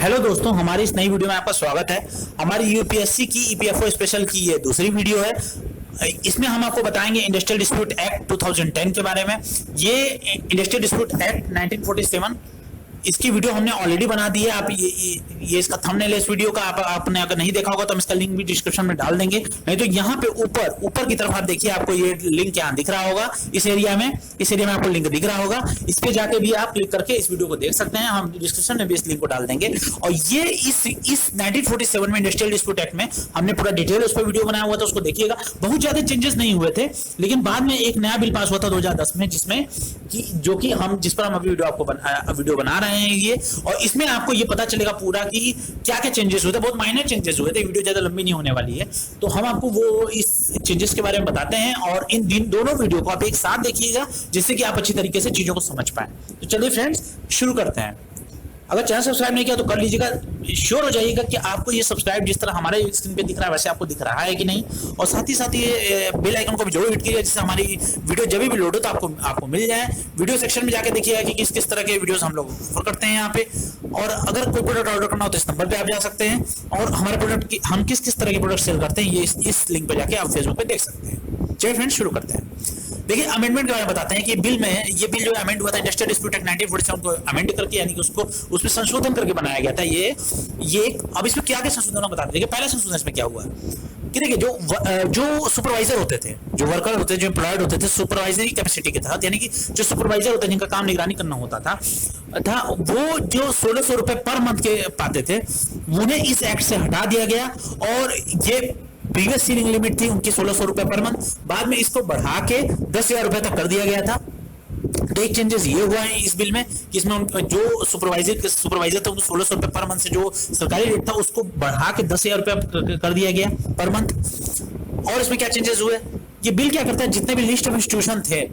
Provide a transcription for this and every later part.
Hello दोस्तों, हमारी इस नई वीडियो में आपका स्वागत है। हमारी यूपीएससी की ईपीएफओ स्पेशल की ये दूसरी वीडियो है। इसमें हम आपको बताएंगे इंडस्ट्रियल डिस्प्यूट एक्ट 2010 के बारे में। ये इंडस्ट्रियल डिस्प्यूट एक्ट 1947, इसकी वीडियो हमने ऑलरेडी बना दी है। आप ये इसका थंबनेल है इस वीडियो का। आपने अगर नहीं देखा होगा तो हम इसका लिंक भी डिस्क्रिप्शन में डाल देंगे। नहीं तो यहाँ पे ऊपर की तरफ आप देखिए, आपको ये लिंक यहाँ दिख रहा होगा। इस एरिया में आपको लिंक दिख रहा होगा। इस पे जाके भी आप क्लिक करके इस वीडियो को देख सकते हैं। हम डिस्क्रिप्शन में भी इस लिंक को डाल देंगे। और ये इस 1947 में इंडस्ट्रियल डिस्प्यूट एक्ट में हमने पूरा डिटेल उस पर वीडियो बनाया हुआ था, उसको देखिएगा। बहुत ज्यादा चेंजेस नहीं हुए थे, लेकिन बाद में एक नया बिल पास हुआ था 2010 में, जिस पर हम अभी वीडियो बना रहे हैं ये। और इसमें आपको ये पता चलेगा पूरा कि क्या क्या चेंजेस हुए थे। बहुत माइनर चेंजेस हुए थे, वीडियो ज्यादा लंबी नहीं होने वाली है, तो हम आपको वो इस चेंजेस के बारे में बताते हैं। और इन दोनों वीडियो को आप एक साथ देखिएगा, जिससे कि आप अच्छी तरीके से चीजों को समझ पाए। तो चलिए फ्रेंड्स, शुरू करते हैं। अगर चैनल सब्सक्राइब नहीं किया तो कर लीजिएगा। श्योर हो जाइएगा कि आपको ये सब्सक्राइब जिस तरह हमारे स्क्रीन पे दिख रहा है वैसे आपको दिख रहा है कि नहीं। और साथ ही ये बेल आइकन को भी जरूर हिट कीजिए, जिससे हमारी वीडियो जब भी लोड हो तो आपको मिल जाए। वीडियो सेक्शन में जाके देखिएगा कि किस तरह के वीडियोस हम लोग ऑफर करते हैं यहाँ पे। और अगर कोई प्रोडक्ट ऑर्डर करना हो तो इस नंबर पे आप जा सकते हैं। और हमारे प्रोडक्ट की हम किस तरह के प्रोडक्ट सेल करते हैं ये इस लिंक पे जाके आप फेसबुक पे देख सकते हैं। चलिए फ्रेंड्स, शुरू करते हैं। देखिए, अमेंडमेंट के बारे में बताते हैं कि ये बिल जो अमेंड हुआ था इंडस्ट्रियल डिस्प्यूट एक्ट 1947 को अमेंड करके, यानी कि उसमें संशोधन करके बनाया गया था। अब इसमें क्या क्या संशोधन बताते हैं। देखिए, पहला संशोधन इसमें क्या हुआ कि देखिए, जो सुपरवाइजर होते थे, जो वर्कर होते थे, जो एम्प्लॉयड होते थे सुपरवाइजरी कैपेसिटी के तहत, यानी कि जो सुपरवाइजर होते हैं जिनका काम निगरानी करना होता था वो जो 1600 रुपए पर मंथ के पाते थे, उन्हें इस एक्ट से हटा दिया गया। और ये प्रीवियस सीलिंग लिमिट थी उनकी 1600 रुपए पर मंथ, बाद में इसको बढ़ा के 10,000 रुपए तक कर दिया गया था। तो एक चेंजेस ये हुआ है इस बिल में कि इसमें जो सुपरवाइजर थे उनको 1600 रुपए पर मंथ से जो सरकारी रेट था उसको बढ़ा के 10,000 रुपए कर दिया गया पर मंथ। और इसमें क्या चेंजेस हुए, ये बिल क्या करता है, जितने भी लिस्ट ऑफ इंस्टीट्यूशन थे,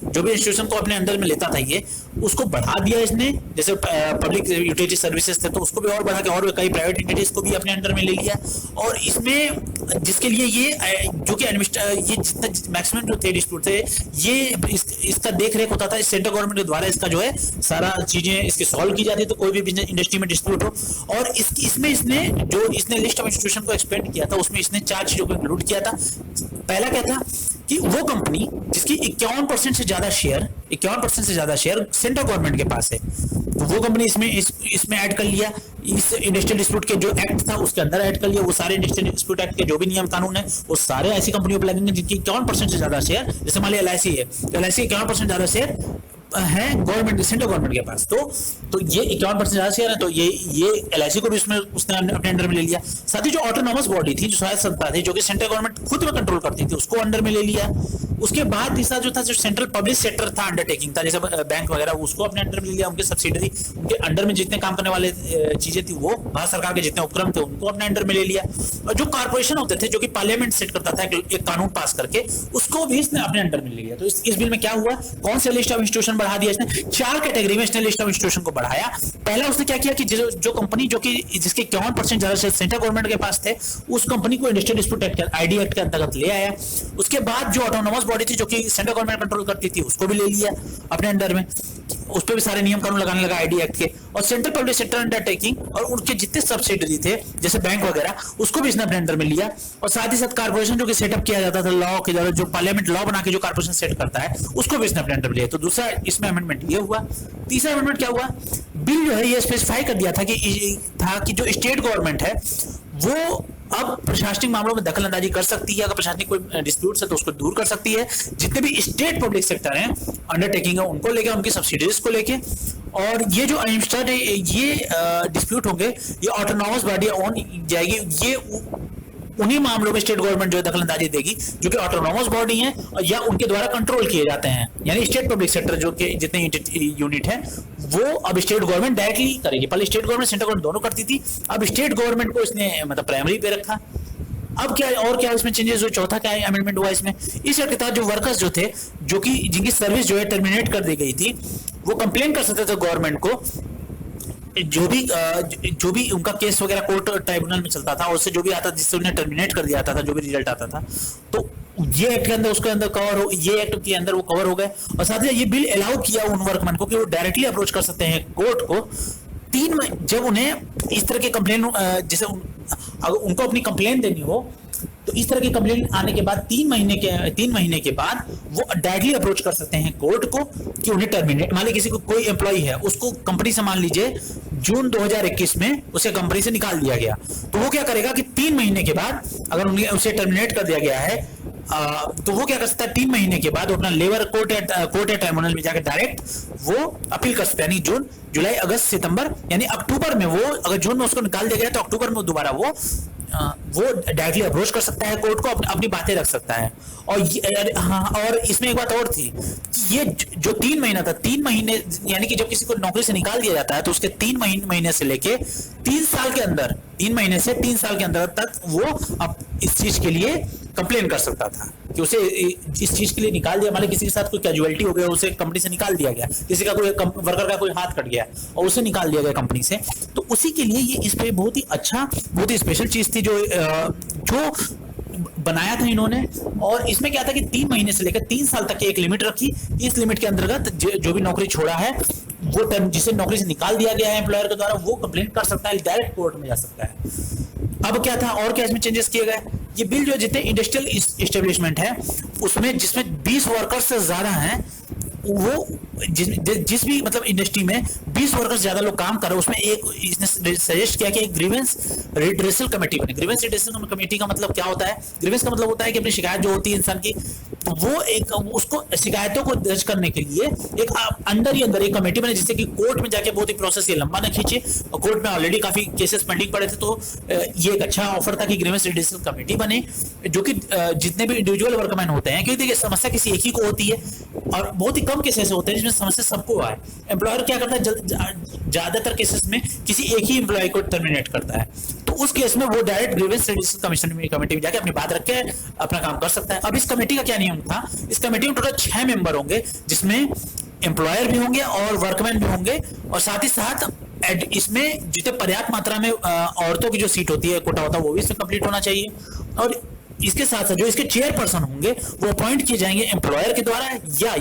जो भी इंस्टीट्यूशन को अपने अंडर में लेता था ये, उसको बढ़ा दिया इसने। जैसे पब्लिक यूटिलिटी सर्विसेज थे तो उसको भी और बढ़ा के और कई प्राइवेट एंटिटीज को भी अपने अंडर में ले लिया। और इसमें जिसके लिए ये जो कि ये जितना मैक्सिमम जो थे डिस्प्यूट थे, ये इसका देख रेख होता था सेंट्रल गवर्नमेंट के द्वारा। इसका जो है सारा चीजें इसकी सॉल्व की जाती, तो कोई भी बिजनेस इंडस्ट्री में डिस्प्यूट हो। और इसमें इसने लिस्ट ऑफ इंस्टीट्यूशन को एक्सपेंड किया था, उसमें इसने 4 चीजों को इंक्लूड किया था। पहला क्या था कि वो कंपनी जिसकी 51% से ज्यादा शेयर सेंट्रल गवर्नमेंट के पास है, तो वो कंपनी इसमें ऐड कर लिया। इस इंडस्ट्रियल डिस्प्यूट के जो एक्ट था उसके अंदर ऐड कर लिया। वो सारे इंडस्ट्रियल डिस्प्यूट एक्ट के जो भी नियम कानून है वो सारे ऐसी कंपनियों पर लगेंगे जिनकी 51% से ज्यादा शेयर, जैसे मान लिया LIC है, तो LIC 51% ज्यादा शेयर है गवर्नमेंट, सेंट्रल गवर्नमेंट के पास। तो ये 51% ज्यादा शेयर है, तो ये LIC को भी उसने अपने अंडर में ले लिया। साथ ही जो ऑटोनॉमस बॉडी थी, जो स्वायत्त संस्था थी, जो कि सेंट्रल गवर्नमेंट खुद में कंट्रोल करती थी, उसको अंडर में ले लिया। उसके बाद तीसरा जो था, जो सेंट्रल पब्लिक सेक्टर था, अंडरटेकिंग था, जैसे बैंक वगैरह, उसको अपने अंडर में ले लिया। उनके सब्सिडरी, उनके अंडर में जितने काम करने वाले चीजें थी, वो भारत सरकार के जितने उपक्रम थे उनको अपने अंडर में ले लिया। और जो कॉर्पोरेशन होते थे, जो कि पार्लियामेंट सेट करता था एक कानून पास करके, उसको भी इसने अपने अंडर में ले लिया। तो इस बिल में क्या हुआ, कौन से लिस्ट ऑफ इंस्टीट्यूशन बढ़ा दिया इसने, 4 कैटेगरी में इसने लिस्ट ऑफ इंस्टीट्यूशन को बढ़ाया। पहला उसने क्या किया कि जो कंपनी जिसके 51% ज्यादा शेयर सेंट्रल गवर्नमेंट के पास थे, उस कंपनी को industrial dispute act ID act के अंतर्गत ले आया। उसके बाद जो ऑटोनॉमस बॉडी थी, जो कि सेंट्रल गवर्नमेंट कंट्रोल करती थी, उसको भी ले लिया अपने अंडर में। उस पर भी सारे नियम कानून लगाने लगा ID एक्ट के। और सेंट्रल पब्लिक सेक्टर अंडरटेकिंग और उनके जितने सब्सिडरी थे, जैसे बैंक वगैरह, उसको भी इसने अपने अंडर में लिया। और साथ ही साथ कारपोरेशन जो कि सेटअप किया जाता था लॉ के द्वारा, जो पार्लियामेंट लॉ बना के जो कारपोरेशन सेट करता है, उसको भी इसने अपने अंडर में लिया। तो दूसरा इसमें अमेंडमेंट ये हुआ। तीसरा अमेंडमेंट क्या हुआ, बिल जो है ये स्पेसिफाई कर दिया था कि जो स्टेट गवर्नमेंट है वो अब प्रशासनिक मामलों में दखल अंदाजी कर सकती है। अगर प्रशासनिक कोई डिस्प्यूट है तो उसको दूर कर सकती है। जितने भी स्टेट पब्लिक सेक्टर हैं, अंडरटेकिंग है, उनको लेके, उनकी सब्सिडीज को लेके। और ये जो ये डिस्प्यूट होंगे, ये ऑटोनॉमस बॉडी ऑन जाएगी। ये उन्हीं मामलों में स्टेट गवर्नमेंट जो दखल अंदाजी देगी जो कि ऑटोनॉमस बॉडी है या उनके द्वारा कंट्रोल किए जाते हैं। यानी स्टेट पब्लिक सेक्टर जो कि जितने यूनिट है वो अब स्टेट गवर्नमेंट डायरेक्टली करेगी। पहले स्टेट गवर्नमेंट सेंट्रल गवर्नमेंट दोनों करती थी, अब स्टेट गवर्नमेंट को इसने मतलब प्राइमरी पे रखा। अब क्या इसमें चेंजेस हुए, चौथा क्या अमेंडमेंट हुआ इसमें, इस एक्ट के तहत जो वर्कर्स जो थे, जो कि जिनकी सर्विस जो है टर्मिनेट कर दी गई थी, वो कंप्लेन कर सकते थे गवर्नमेंट को। जो भी उनका केस वगैरह कोर्ट ट्राइब्यूनल में चलता था, उससे जो भी आता जिससे उन्हें टर्मिनेट कर दिया जाता था, जो भी रिजल्ट आता था, तो ये एक्ट के अंदर उसके अंदर कवर हो, ये एक्ट के अंदर वो कवर हो गए। और साथ ही ये बिल अलाउ किया उन वर्कमैन को कि वो डायरेक्टली अप्रोच कर सकते हैं कोर्ट को जब उन्हें इस तरह के कंप्लेन जैसे अगर उनको अपनी कंप्लेन देनी हो तो इस तरह की कंप्लेन आने के बाद 3 महीने के बाद वो डायरेक्टली अप्रोच कर सकते हैं कोर्ट को कि उन्हें टर्मिनेट, मान लीजिए किसी को कोई एम्प्लॉय है उसको कंपनी से मान लीजिए जून 2021 में उसे कंपनी से निकाल दिया गया, तो वो क्या करेगा कि 3 महीने के बाद अगर उसे टर्मिनेट कर दिया गया है तो वो क्या कर सकता है 3 महीने के बाद अपना लेबर कोर्ट या ट्राइब्यूनल में जाकर डायरेक्ट वो अपील कर सकते हैं। यानी जून, जुलाई, अगस्त, सितंबर, यानी अक्टूबर में वो, अगर जून में उसको निकाल दिया गया तो अक्टूबर में दोबारा वो डायरेक्टली अप्रोच कर सकता है कोर्ट को, अपनी बातें रख सकता है। और हाँ, और इसमें एक बात और थी कि ये जो 3 महीना था, 3 महीने यानी कि जब किसी को नौकरी से निकाल दिया जाता है तो उसके 3 महीने से लेके 3 साल के अंदर, 3 महीने से 3 साल के अंदर तक वो अब इस चीज के लिए कंप्लेन कर सकता था कि उसे इस चीज के लिए निकाल दिया, मतलब किसी के साथ कोई कैजुअलिटी हो गया, उसे कंपनी से निकाल दिया गया, किसी का कोई वर्कर का कोई हाथ कट गया और उसे निकाल दिया गया कंपनी से, तो उसी के लिए ये इस पे बहुत ही अच्छा, बहुत ही स्पेशल चीज थी जो बनाया था इन्होंने। और इसमें क्या था कि 3 महीने से लेकर 3 साल तक की एक लिमिट रखी। इस लिमिट के अंतर्गत जो भी नौकरी छोड़ा है वो टर्म जिसे नौकरी से निकाल दिया गया है एम्प्लॉयर के द्वारा, वो कंप्लेंट कर सकता है, डायरेक्ट कोर्ट में जा सकता है। अब क्या था और क्या इसमें चेंजेस किए गए, ये बिल जो जितने इंडस्ट्रियल इस्टेब्लिशमेंट है उसमें जिसमें 20 वर्कर्स से ज्यादा हैं, वो जिस भी मतलब इंडस्ट्री में 20 वर्कर्स ज्यादा लोग काम कर रहे हैं उसमें एक इसने सजेस्ट किया कि एक ग्रीवेंस रिड्रेसल कमेटी बने। ग्रीवेंस रिड्रेसल कमेटी का मतलब क्या होता है, ग्रीवेंस का मतलब होता है कि अपनी शिकायत जो होती है इंसान की, तो वो एक उसको शिकायतों को दर्ज करने के लिए एक अंदर ही अंदर एक कमेटी बने, जिससे कि कोर्ट में जाके बहुत ही प्रोसेस ये लंबा ना खींचे। और कोर्ट में ऑलरेडी काफी केसेस पेंडिंग पड़े थे, तो ये एक अच्छा ऑफर था कि ग्रीवेंस रिड्रेसल कमेटी बने, जो कि जितने भी इंडिविजुअल वर्कमैन होते हैं, क्योंकि देखिए समस्या किसी एक ही को होती है और बहुत ही कम केसेस होते हैं जिसमें समस्या सबको आए। एम्प्लॉयर क्या करता है, ज्यादातर केसेस में किसी एक ही एम्प्लॉय को टर्मिनेट करता है, तो उस केस में वो डायरेक्ट ग्रीवेंस रिड्रेसल कमेटी में जाके अपनी बात रख के अपना काम कर सकता है। अब इस कमेटी का क्या नियम था, इस कमेटी में टोटल 6 मेंबर होंगे, जिसमें एम्प्लॉयर भी होंगे और वर्कमैन भी होंगे, और साथ ही साथ इसमें जितने पर्याप्त मात्रा में औरतों की जो सीट होती है, कोटा होता है, वो भी इसमें कंप्लीट होना चाहिए। और इसके साथ साथ जो इसके चेयरपर्सन होंगे वो अपॉइंट किए जाएंगे एम्प्लॉयर के द्वारा,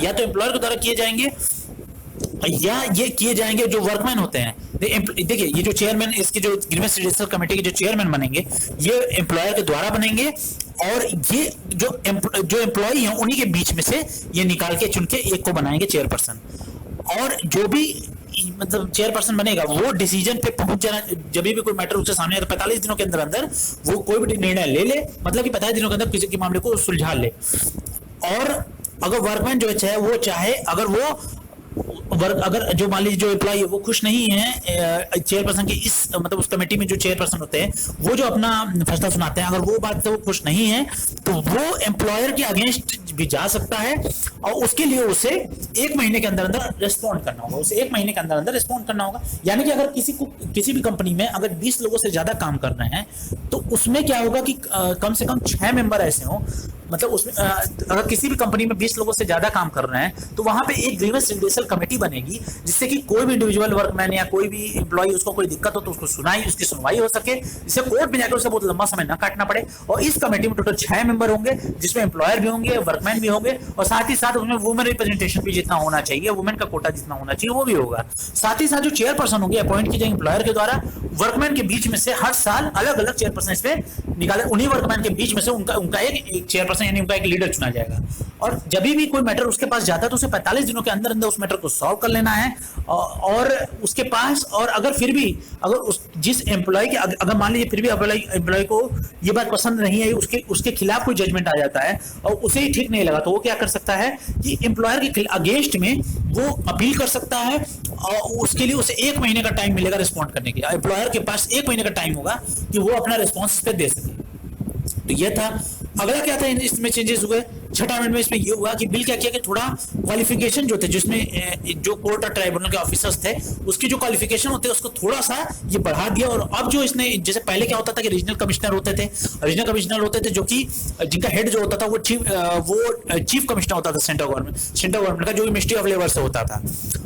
या तो एम्प्लॉयर के द्वारा किए जाएंगे या ये किए जाएंगे जो वर्कमैन होते हैं। देखिए ये जो चेयरमैन, इसके जो ग्रीवेंस रिड्रेसल कमेटी के जो चेयरमैन बनेंगे ये एम्प्लॉयर के द्वारा बनेंगे, और ये जो एम्प्लॉय हैं उन्हीं के बीच में से ये निकाल के चुन के एक को बनाएंगे चेयरपर्सन। और जो भी मतलब चेयरपर्सन बनेगा वो डिसीजन पे पहुंच जाना, जब भी कोई मैटर उसके सामने है तो 45 दिनों के अंदर अंदर वो कोई भी निर्णय ले, मतलब कि 45 दिनों के अंदर किसी के मामले को सुलझा ले। और अगर वर्कमैन जो है वो चाहे, अगर जो मान लीजिए जो एम्प्लॉय है वो खुश नहीं है चेयरपर्सन के इस मतलब उस कमेटी में जो चेयरपर्सन होते हैं वो जो अपना फैसला सुनाते हैं, अगर वो बात से वो खुश नहीं है तो वो एम्प्लॉयर के अगेंस्ट भी जा सकता है, और उसके लिए उसे 1 महीने के अंदर अंदर रिस्पॉन्ड करना होगा, उसे 1 महीने के अंदर अंदर रिस्पॉन्ड करना होगा। यानी कि अगर किसी भी कंपनी में अगर 20 लोगों से ज्यादा काम कर रहे हैं तो उसमें क्या होगा कि कम से कम 6 मेंबर ऐसे हों, मतलब उसमें अगर किसी भी कंपनी में 20 लोगों से ज्यादा काम कर रहे हैं तो वहां पे एक ग्रीवेंस रिड्रेसल कमेटी बनेगी, जिससे कि कोई भी इंडिविजुअल वर्कमैन या कोई भी एम्प्लॉय उसको कोई दिक्कत हो तो उसकी सुनवाई हो सके, जिससे कोर्ट में जाकर उसे बहुत लंबा समय ना काटना पड़े। और इस कमेटी में टोटल 6 मेंबर होंगे, जिसमें एम्प्लॉयर भी होंगे, वर्कमैन भी होंगे, और साथ ही साथ उसमें वुमेन रिप्रेजेंटेशन भी जितना होना चाहिए, वुमेन का कोटा जितना होना चाहिए वो भी होगा। साथ ही साथ जो चेयरपर्सन होंगे अपॉइंट की जाएंगे एम्प्लॉयर के द्वारा, वर्कमैन के बीच में से हर साल अलग अलग चेयरपर्सन इसमें निकाले, उन्हीं वर्कमैन के बीच में से उनका एक चेयरपर्सन यानी उनका एक लीडर चुना जाएगा। और जब भी कोई मैटर उसके पास जाता है तो उसे 45 दिनों के अंदर अंदर उस मैटर को सॉल्व कर लेना है, और उसके पास, और अगर फिर भी अगर जिस एम्प्लॉय के अगर मान लीजिए फिर भी एम्प्लॉय को ये बात पसंद नहीं है, उसके खिलाफ कोई जजमेंट आ जाता है और उसे ही ठीक नहीं लगा, तो वो क्या कर सकता है कि एम्प्लॉयर के अगेंस्ट में वो अपील कर सकता है, और उसके लिए उसे 1 महीने का टाइम मिलेगा रिस्पॉन्ड करने के लिए। एम्प्लॉयर के पास 1 महीने का टाइम होगा कि वो अपना रिस्पॉन्स पे दे सके। तो ये था। अगला क्या था इसमें चेंजेस हुए, छठा अमेंडमेंट में इसमें ये हुआ कि बिल क्या किया कि थोड़ा क्वालिफिकेशन जो थे, जिसमें जो कोर्ट और ट्राइब्यूनल के ऑफिसर्स थे उसकी जो क्वालिफिकेशन होते हैं उसको थोड़ा सा ये बढ़ा दिया। और अब जो इसने, जैसे पहले क्या होता था कि रीजनल कमिश्नर होते थे जो कि जिनका हेड जो होता था वो चीफ कमिश्नर होता था सेंट्रल गवर्नमेंट का, जो मिनिस्ट्री ऑफ लेबर से होता था।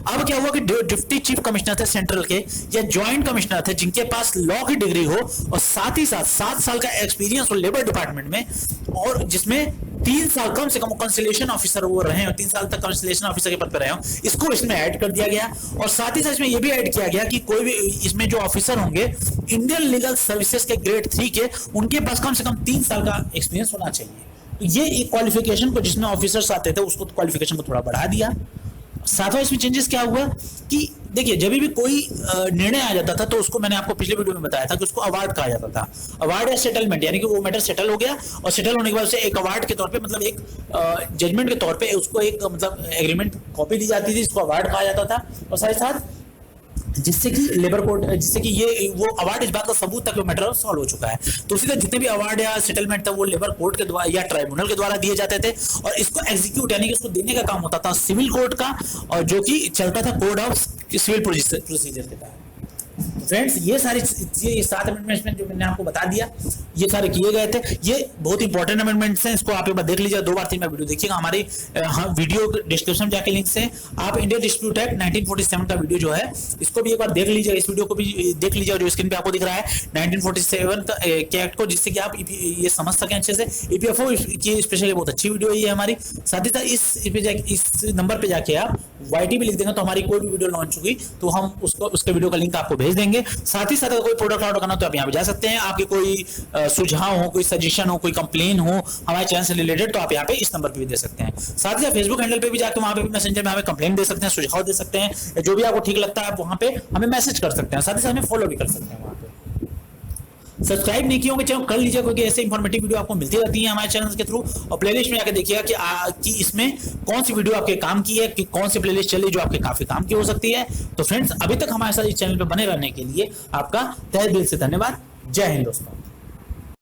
अब क्या हुआ कि डिप्टी चीफ कमिश्नर थे सेंट्रल के या ज्वाइंट कमिश्नर थे जिनके पास लॉ की डिग्री हो और साथ ही साथ 7 साल का एक्सपीरियंस हो लेबर डिपार्टमेंट में, और जिसमें 3 साल कम से कम कंसलेशन ऑफिसर वो रहे हो, 3 साल तक कंसलेशन ऑफिसर के पद पर रहे हो, इसको इसमें ऐड कर दिया गया। और साथ ही साथ इसमें ये भी ऐड किया गया कि कोई भी इसमें जो ऑफिसर होंगे इंडियन लीगल सर्विसेज के ग्रेड 3 के, उनके पास कम से कम 3 साल का एक्सपीरियंस होना चाहिए। तो ये एक क्वालिफिकेशन को, जिसमें ऑफिसर्स आते थे उसको क्वालिफिकेशन को थोड़ा बढ़ा दिया। सातवां इसमें चेंजेस क्या हुआ कि देखिए, जब भी कोई निर्णय आ जाता था तो उसको मैंने आपको पिछले वीडियो में बताया था कि उसको अवार्ड कहा जाता था। अवार्ड या सेटलमेंट, यानी कि वो मैटर सेटल हो गया और सेटल होने के बाद उसे एक अवार्ड के तौर पे, मतलब एक जजमेंट के तौर पे उसको एक मतलब एग्रीमेंट कॉपी दी जाती थी, इसको अवार्ड कहा जाता था। और साथ ही साथ जिससे कि लेबर कोर्ट, जिससे कि ये वो अवार्ड इस बात का सबूत तक मैटर सॉल्व हो चुका है। तो उसी तरह जितने भी अवार्ड या सेटलमेंट था वो लेबर कोर्ट के द्वारा या ट्राइब्यूनल के द्वारा दिए जाते थे, और इसको एग्जीक्यूट यानी कि इसको देने का काम होता था सिविल कोर्ट का, और जो कि चलता था कोड ऑफ सिविल प्रोसीजर के तहत। फ्रेंड्स, ये सारी ये 7 अमेंडमेंट्स जो मैंने आपको बता दिया, ये सारे किए गए थे। ये बहुत इंपॉर्टेंट अमेंडमेंट्स हैं, इसको आप एक बार देख लीजिए, 2 बार 3 बार वीडियो देखिएगा। हमारी वीडियो डिस्क्रिप्शन में जाके लिंक से आप इंडियन डिस्प्यूट एक्ट 1947 का वीडियो जो है इसको भी एक बार देख लीजिए, इस वीडियो को भी देख लीजिए, जो स्क्रीन पे आपको दिख रहा है 1947 के एक्ट को, जिससे कि आप ये समझ सकें अच्छे से। ईपीएफओ की स्पेशली बहुत अच्छी वीडियो है ये हमारी। साथ ही साथ इस नंबर पे जाके आप YT भी लिख देंगे तो हमारी कोई भी वीडियो लॉन्च होगी तो हम उसको उसके वीडियो का लिंक आपको भेज देंगे। साथ ही साथ अगर कोई प्रोडक्ट ऑर्डर करना तो आप यहाँ पे जा सकते हैं। आपके कोई सुझाव हो, कोई सजेशन हो, कोई कंप्लेन हो हमारे चैनल से रिलेटेड, तो आप यहाँ पे इस नंबर पे भी दे सकते हैं। साथ ही साथ फेसबुक हैंडल पे भी जाकर वहाँ पे मैसेंजर में हमें कंप्लेन दे सकते हैं, सुझाव दे सकते हैं, जो भी आपको ठीक लगता है आप वहाँ पे हमें मैसेज कर सकते हैं। साथ ही साथ हमें फॉलो भी कर सकते हैं। वहाँ पे सब्सक्राइब नहीं किए होंगे चैनल कर लीजिए, क्योंकि ऐसे इंफॉर्मेटिव वीडियो आपको मिलती रहती है हमारे चैनल के थ्रू। और प्लेलिस्ट में जाकर देखिएगा कि इसमें कौन सी वीडियो आपके काम की है, कि कौन सी प्लेलिस्ट चली जो आपके काफी काम की हो सकती है। तो फ्रेंड्स, अभी तक हमारे साथ इस चैनल पर बने रहने के लिए आपका तहे दिल से धन्यवाद। जय हिंद दोस्तों।